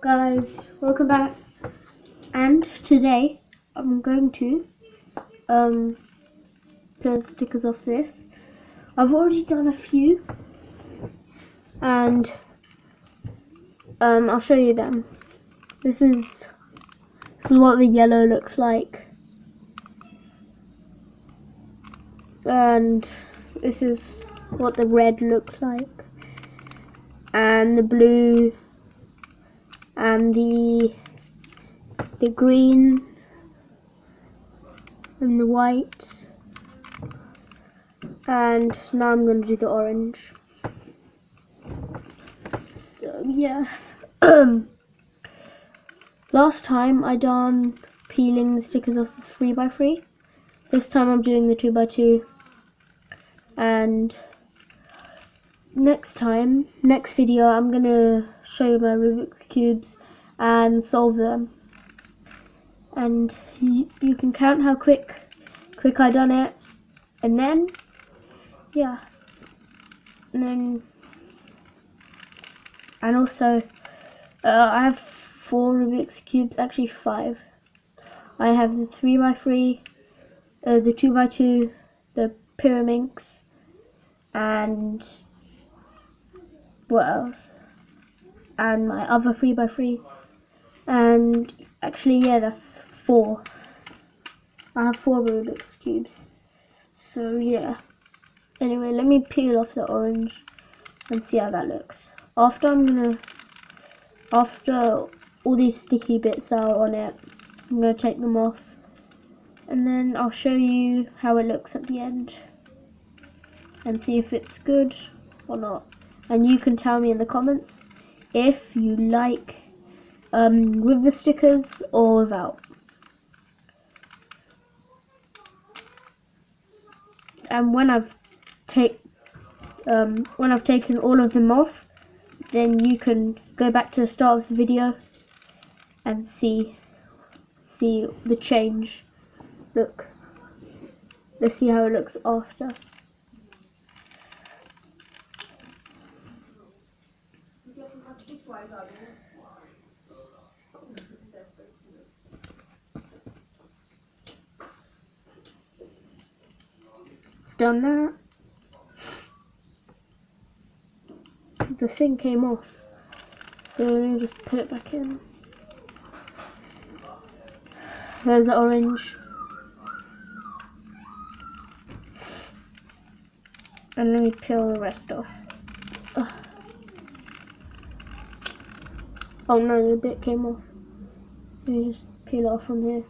up, guys? Welcome back. And today I'm going to peel the stickers off this. I've already done a few, and I'll show you them. This is what the yellow looks like, and this is what the red looks like, and the blue, and the green, and the white, and now I'm going to do the orange. So yeah, last time I done peeling the stickers off the 3x3. This time I'm doing the 2x2, and next video I'm gonna show you my Rubik's cubes and solve them, and you can count how quick I done it, and then yeah, and also I have 4 Rubik's cubes, actually 5. I have the 3x3, the 2x2, the Pyraminx, and what else? And my other 3x3, and actually yeah, that's 4. I have 4 Rubik's cubes. So yeah. Anyway, let me peel off the orange and see how that looks. After all these sticky bits are on it, I'm gonna take them off, and then I'll show you how it looks at the end and see if it's good or not. And you can tell me in the comments if you like with the stickers or without. And when I've taken all of them off, then you can go back to the start of the video and see the change. Look, let's see how it looks after. Done that. The thing came off, so let me just put it back in. There's the orange, and let me peel the rest off. Ugh. Oh no, the bit came off. Let me just peel it off from here.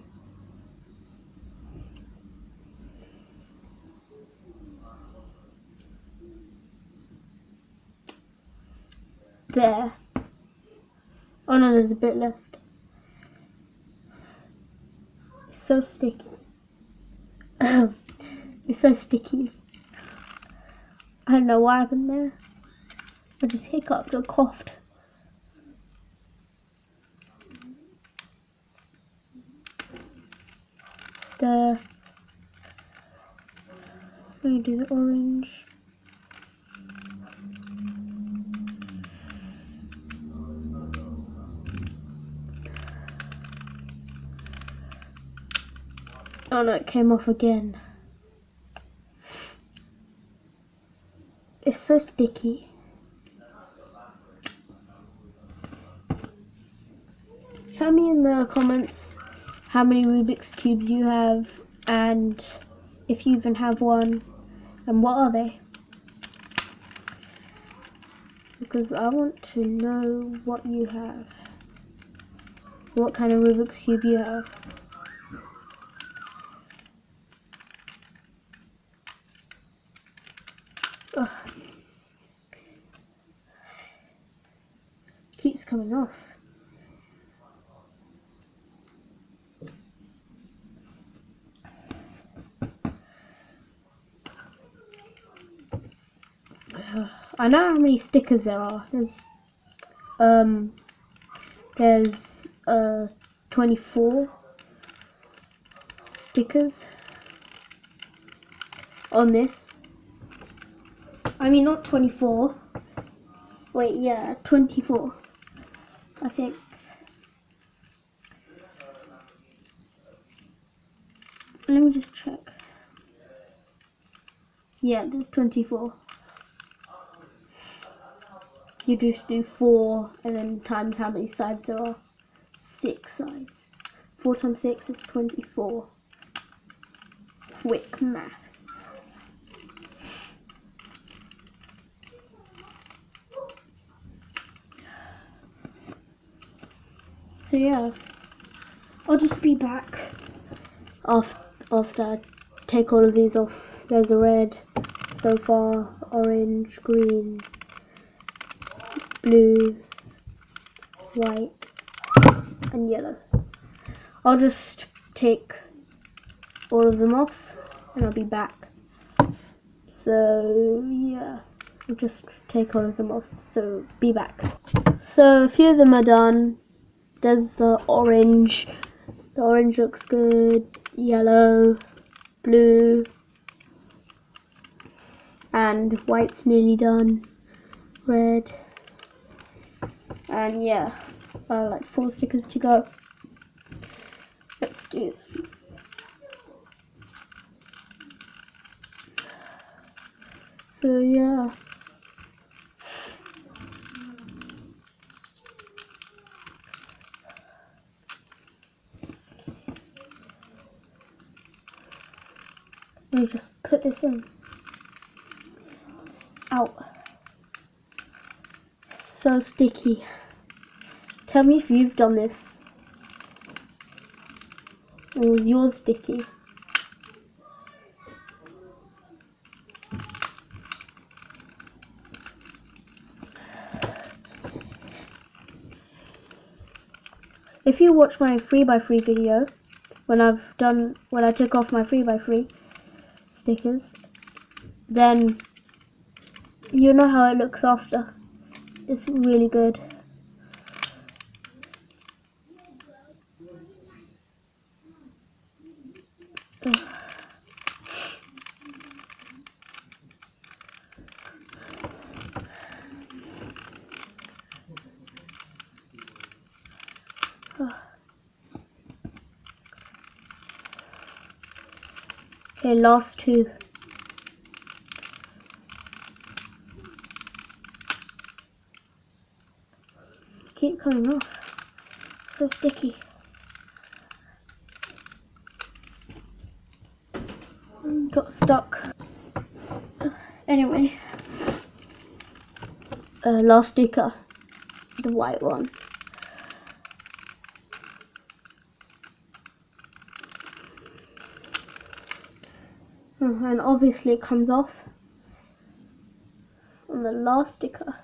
There. Oh no, there's a bit left. It's so sticky. It's so sticky. I don't know what happened there. I just hiccuped or coughed. There. Let me do the orange. Oh no, it came off again. It's so sticky. Tell me in the comments how many Rubik's cubes you have, and if you even have one, and what are they? Because I want to know what you have. What kind of Rubik's cube you have. Ugh. Keeps coming off. I know how many stickers there are. There's 24 stickers on this. I mean, not 24. Wait, yeah, 24. I think. Let me just check. Yeah, there's 24. You just do 4 and then times how many sides there are. 6 sides. 4 times 6 is 24. Quick maths. So yeah, I'll just be back after I take all of these off. There's a red so far, orange, green, blue, white and yellow. I'll just take all of them off and I'll be back. So yeah, I'll just take all of them off, so be back. So a few of them are done. There's the orange looks good, yellow, blue, and white's nearly done, red, and yeah, like 4 stickers to go. Let's do them. So yeah. Let me just put this in. It's out. So sticky. Tell me if you've done this. Or was yours sticky? If you watch my 3x3 video, when I took off my 3x3 stickers, then you know how it looks after. It's really good. Okay, last 2. Keep coming off. So sticky. Got stuck. Anyway, last sticker, the white one. And obviously it comes off on the last sticker.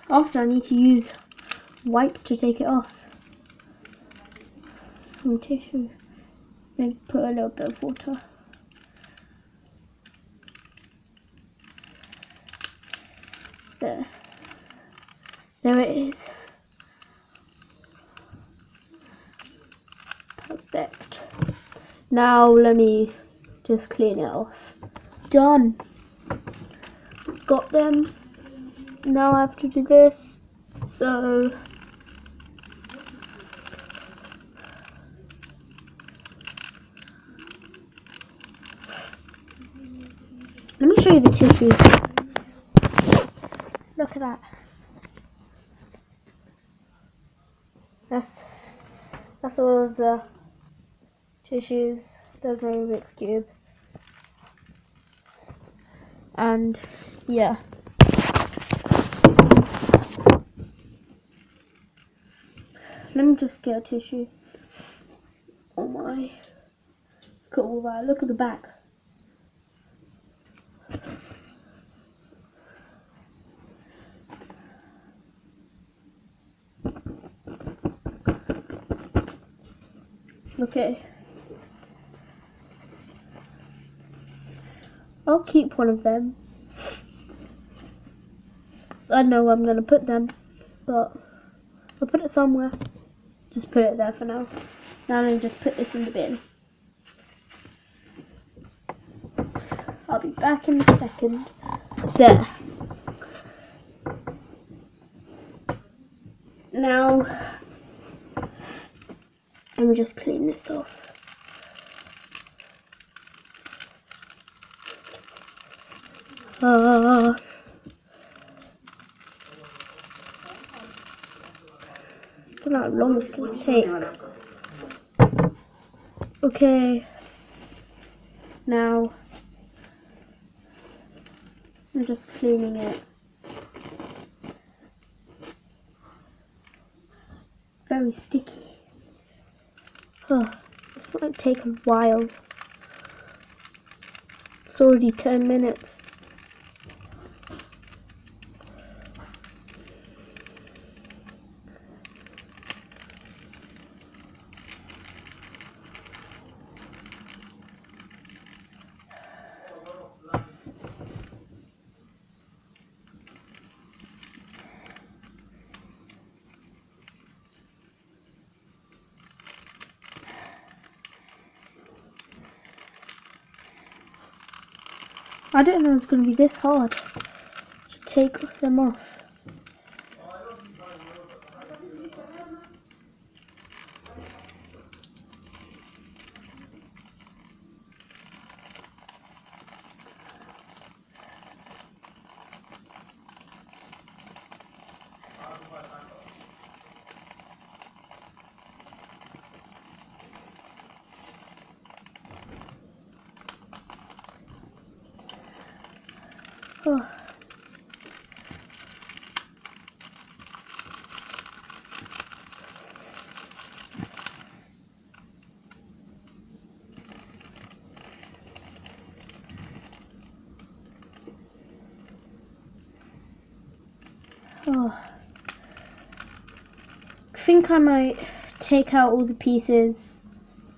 After I need to use wipes to take it off. Some tissue. Then put a little bit of water. There. There it is. Perfect. Now let me just clean it off. Done. Got them. Now I have to do this. So let me show you the tissues. Look at that. That's all of the tissues. There's my Rubik's Cube. And yeah. Let me just get a tissue. Oh my. Cool, right, look at the back. Okay. I'll keep one of them. I know where I'm going to put them, but I'll put it somewhere. Just put it there for now. Now let me just put this in the bin. I'll be back in a second. There. Now, Let me just clean this off. Don't know how long it's going to take. Okay, now I'm just cleaning it. It's very sticky. This might take a while. It's already 10 minutes. I didn't know it was going to be this hard to take them off. Oh. Oh. I think I might take out all the pieces,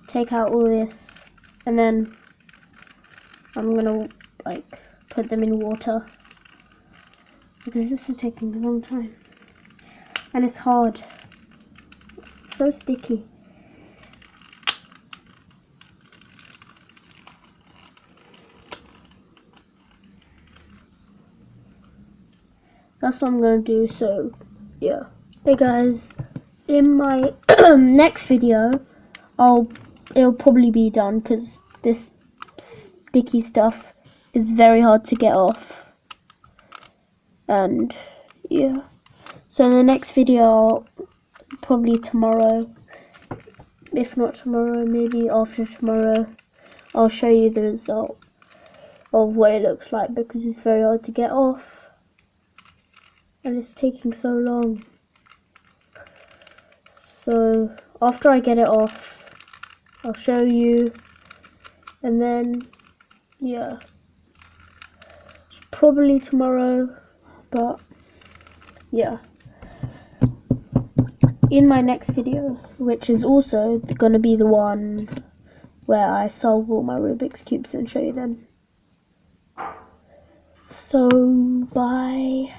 take out all this, and then I'm gonna like put them in water, because this is taking a long time and it's hard. It's so sticky. That's what I'm gonna do. So yeah. Hey guys, in my next video it'll probably be done, because this sticky stuff is very hard to get off. And yeah, so in the next video, probably tomorrow, if not tomorrow, maybe after tomorrow, I'll show you the result of what it looks like, because it's very hard to get off and it's taking so long. So after I get it off, I'll show you, and then yeah, it's probably tomorrow, but yeah, in my next video, which is also gonna be the one where I solve all my Rubik's cubes and show you them. So bye.